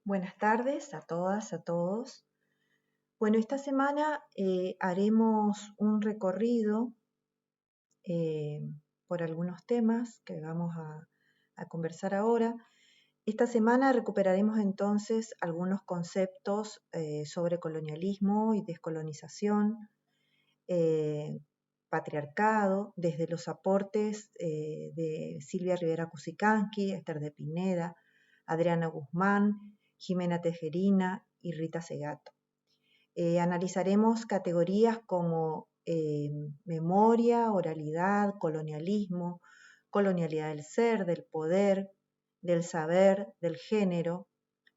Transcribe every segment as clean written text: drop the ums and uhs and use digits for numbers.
Buenas tardes a todas, a todos. Bueno, esta semana haremos un recorrido eh, por algunos temas que vamos a conversar ahora. Esta semana recuperaremos entonces algunos conceptos sobre colonialismo y descolonización, eh, patriarcado, desde los aportes de Silvia Rivera Cusicanqui, Esther de Pineda, Adriana Guzmán, Jimena Tejerina y Rita Segato. Analizaremos categorías como memoria, oralidad, colonialismo, colonialidad del ser, del poder, del saber, del género,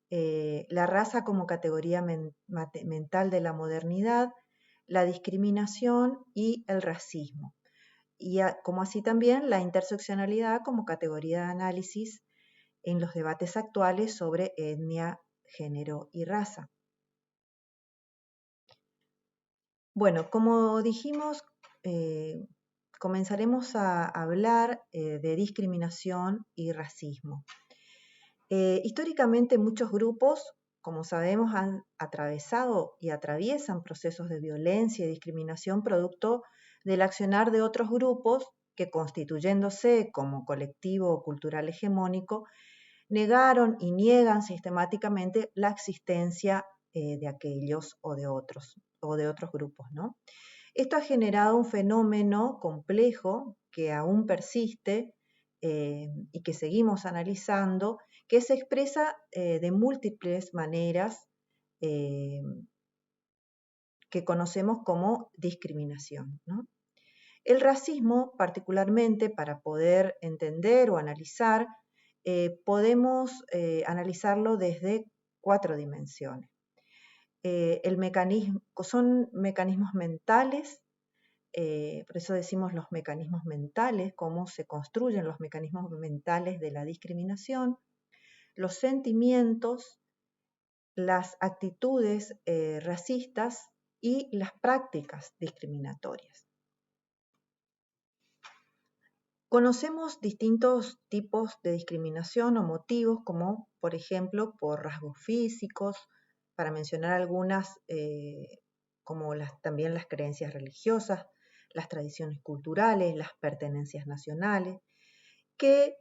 la raza como categoría mental de la modernidad, la discriminación y el racismo. Y como así también la interseccionalidad como categoría de análisis en los debates actuales sobre etnia, género y raza. Bueno, como dijimos, comenzaremos a hablar de discriminación y racismo. Históricamente muchos grupos, como sabemos, han atravesado y atraviesan procesos de violencia y discriminación producto del accionar de otros grupos que, constituyéndose como colectivo cultural hegemónico, negaron y niegan sistemáticamente la existencia de aquellos o de otros grupos, ¿no? Esto ha generado un fenómeno complejo que aún persiste y que seguimos analizando, que se expresa de múltiples maneras que conocemos como discriminación, ¿no? El racismo, particularmente, para poder entender o analizar, podemos analizarlo desde 4 dimensiones. Son mecanismos mentales, por eso decimos los mecanismos mentales, cómo se construyen los mecanismos mentales de la discriminación, los sentimientos, las actitudes racistas y las prácticas discriminatorias. Conocemos distintos tipos de discriminación o motivos, como por ejemplo por rasgos físicos, para mencionar algunas, como también las creencias religiosas, las tradiciones culturales, las pertenencias nacionales, que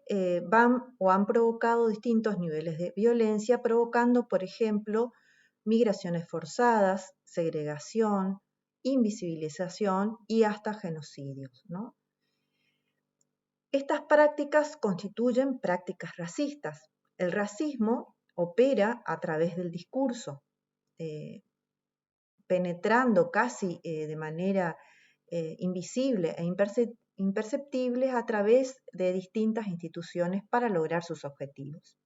van o han provocado distintos niveles de violencia, provocando, por ejemplo, migraciones forzadas, segregación, invisibilización y hasta genocidios, ¿no? Estas prácticas constituyen prácticas racistas. El racismo opera a través del discurso, penetrando casi de manera invisible e imperceptible a través de distintas instituciones para lograr sus objetivos.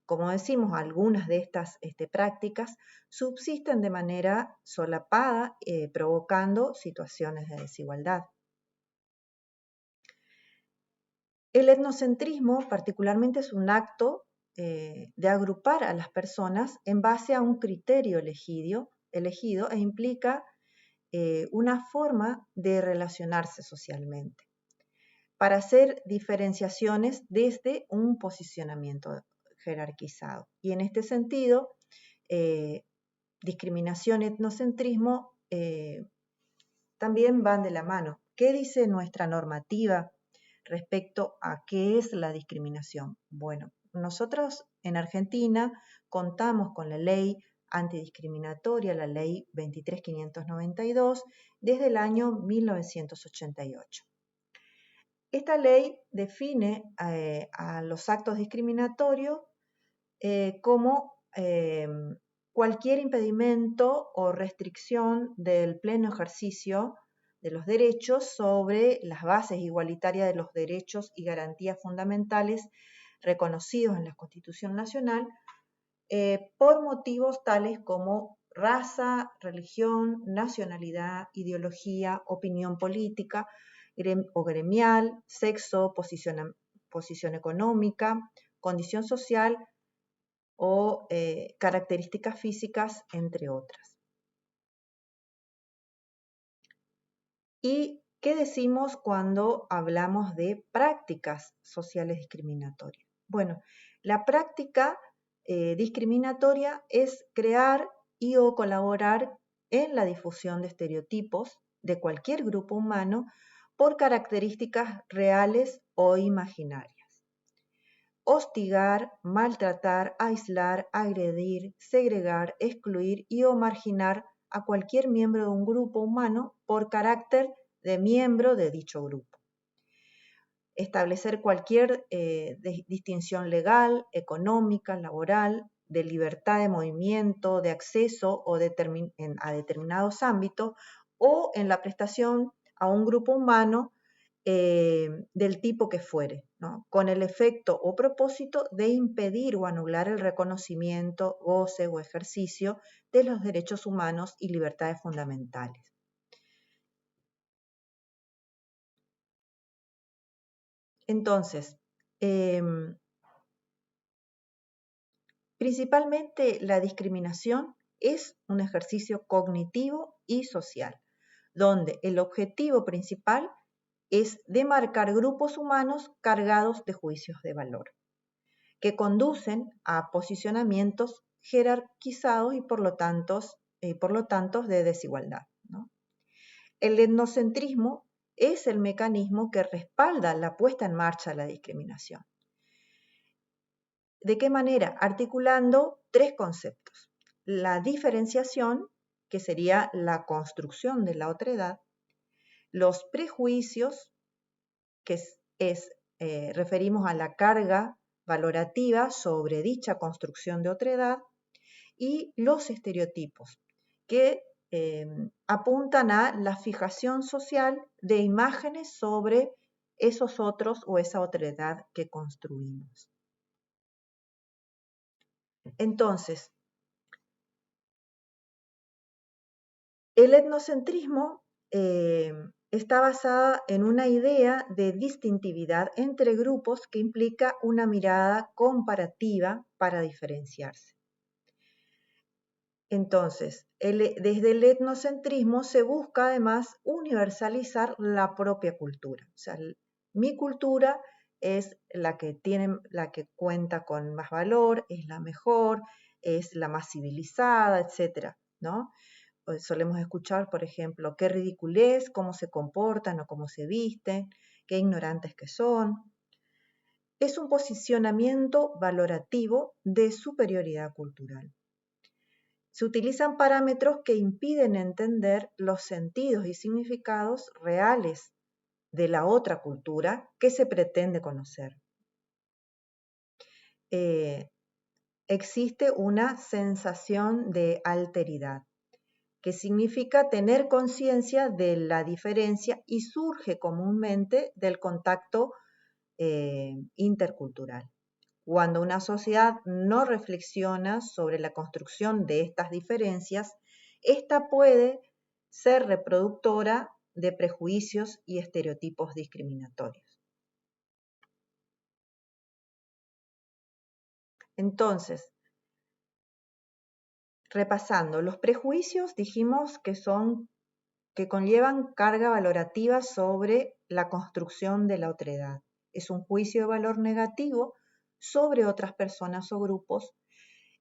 Como decimos, algunas de estas prácticas subsisten de manera solapada, provocando situaciones de desigualdad. El etnocentrismo particularmente es un acto de agrupar a las personas en base a un criterio elegido e implica una forma de relacionarse socialmente para hacer diferenciaciones desde un posicionamiento jerarquizado. Y en este sentido, discriminación y etnocentrismo también van de la mano. ¿Qué dice nuestra normativa respecto a qué es la discriminación? Bueno, nosotros en Argentina contamos con la ley antidiscriminatoria, la ley 23.592, desde el año 1988. Esta ley define a los actos discriminatorios como cualquier impedimento o restricción del pleno ejercicio de los derechos sobre las bases igualitarias de los derechos y garantías fundamentales reconocidos en la Constitución Nacional por motivos tales como raza, religión, nacionalidad, ideología, opinión política o gremial, sexo, posición económica, condición social o características físicas, entre otras. ¿Y qué decimos cuando hablamos de prácticas sociales discriminatorias? Bueno, la práctica discriminatoria es crear y o colaborar en la difusión de estereotipos de cualquier grupo humano por características reales o imaginarias. Hostigar, maltratar, aislar, agredir, segregar, excluir y o marginar a cualquier miembro de un grupo humano por carácter de miembro de dicho grupo. Establecer cualquier distinción legal, económica, laboral, de libertad de movimiento, de acceso o a determinados ámbitos o en la prestación a un grupo humano del tipo que fuere, ¿no? Con el efecto o propósito de impedir o anular el reconocimiento, goce o ejercicio de los derechos humanos y libertades fundamentales. Entonces, principalmente la discriminación es un ejercicio cognitivo y social, donde el objetivo principal es demarcar grupos humanos cargados de juicios de valor, que conducen a posicionamientos jerarquizados y por lo tanto de desigualdad, ¿no? El etnocentrismo es el mecanismo que respalda la puesta en marcha de la discriminación. ¿De qué manera? Articulando tres conceptos. La diferenciación, que sería la construcción de la otredad, los prejuicios, que referimos a la carga valorativa sobre dicha construcción de otredad, y los estereotipos, que apuntan a la fijación social de imágenes sobre esos otros o esa otredad que construimos. Entonces, el etnocentrismo está basada en una idea de distintividad entre grupos que implica una mirada comparativa para diferenciarse. Entonces, desde el etnocentrismo se busca además universalizar la propia cultura. O sea, mi cultura es la que cuenta con más valor, es la mejor, es la más civilizada, etc., ¿no? Solemos escuchar, por ejemplo, qué ridiculez, cómo se comportan o cómo se visten, qué ignorantes que son. Es un posicionamiento valorativo de superioridad cultural. Se utilizan parámetros que impiden entender los sentidos y significados reales de la otra cultura que se pretende conocer. Existe una sensación de alteridad, que significa tener conciencia de la diferencia y surge comúnmente del contacto intercultural. Cuando una sociedad no reflexiona sobre la construcción de estas diferencias, esta puede ser reproductora de prejuicios y estereotipos discriminatorios. Entonces, repasando, los prejuicios dijimos que conllevan carga valorativa sobre la construcción de la otredad. Es un juicio de valor negativo sobre otras personas o grupos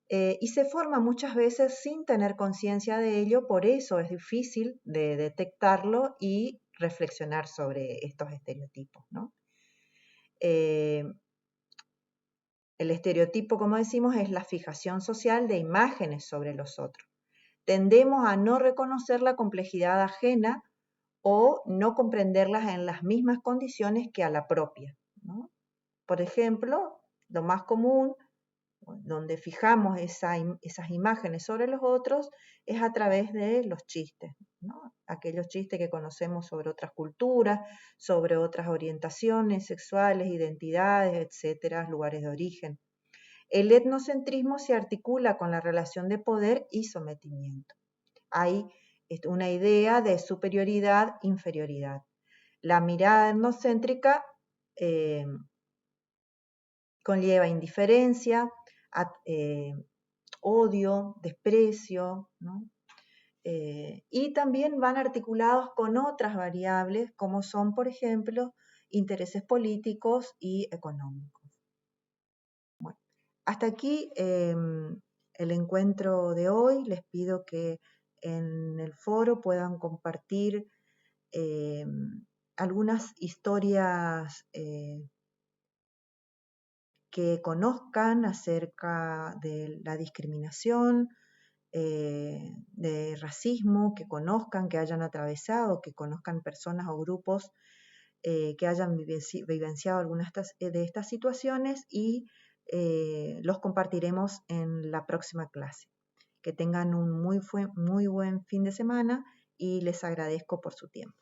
y se forma muchas veces sin tener conciencia de ello, por eso es difícil de detectarlo y reflexionar sobre estos estereotipos, ¿no? El estereotipo, como decimos, es la fijación social de imágenes sobre los otros. Tendemos a no reconocer la complejidad ajena o no comprenderlas en las mismas condiciones que a la propia, ¿no? Por ejemplo, lo más común, donde fijamos esas imágenes sobre los otros, es a través de los chistes, ¿no? Aquellos chistes que conocemos sobre otras culturas, sobre otras orientaciones sexuales, identidades, etcétera, lugares de origen. El etnocentrismo se articula con la relación de poder y sometimiento. Hay una idea de superioridad, inferioridad. La mirada etnocéntrica conlleva indiferencia, odio, desprecio, ¿no? Y también van articulados con otras variables como son, por ejemplo, intereses políticos y económicos. Bueno, Hasta aquí el encuentro de hoy. Les pido que en el foro puedan compartir algunas historias que conozcan acerca de la discriminación, de racismo, que conozcan, que hayan atravesado, que conozcan personas o grupos que hayan vivenciado algunas de estas situaciones y los compartiremos en la próxima clase. Que tengan un muy buen fin de semana y les agradezco por su tiempo.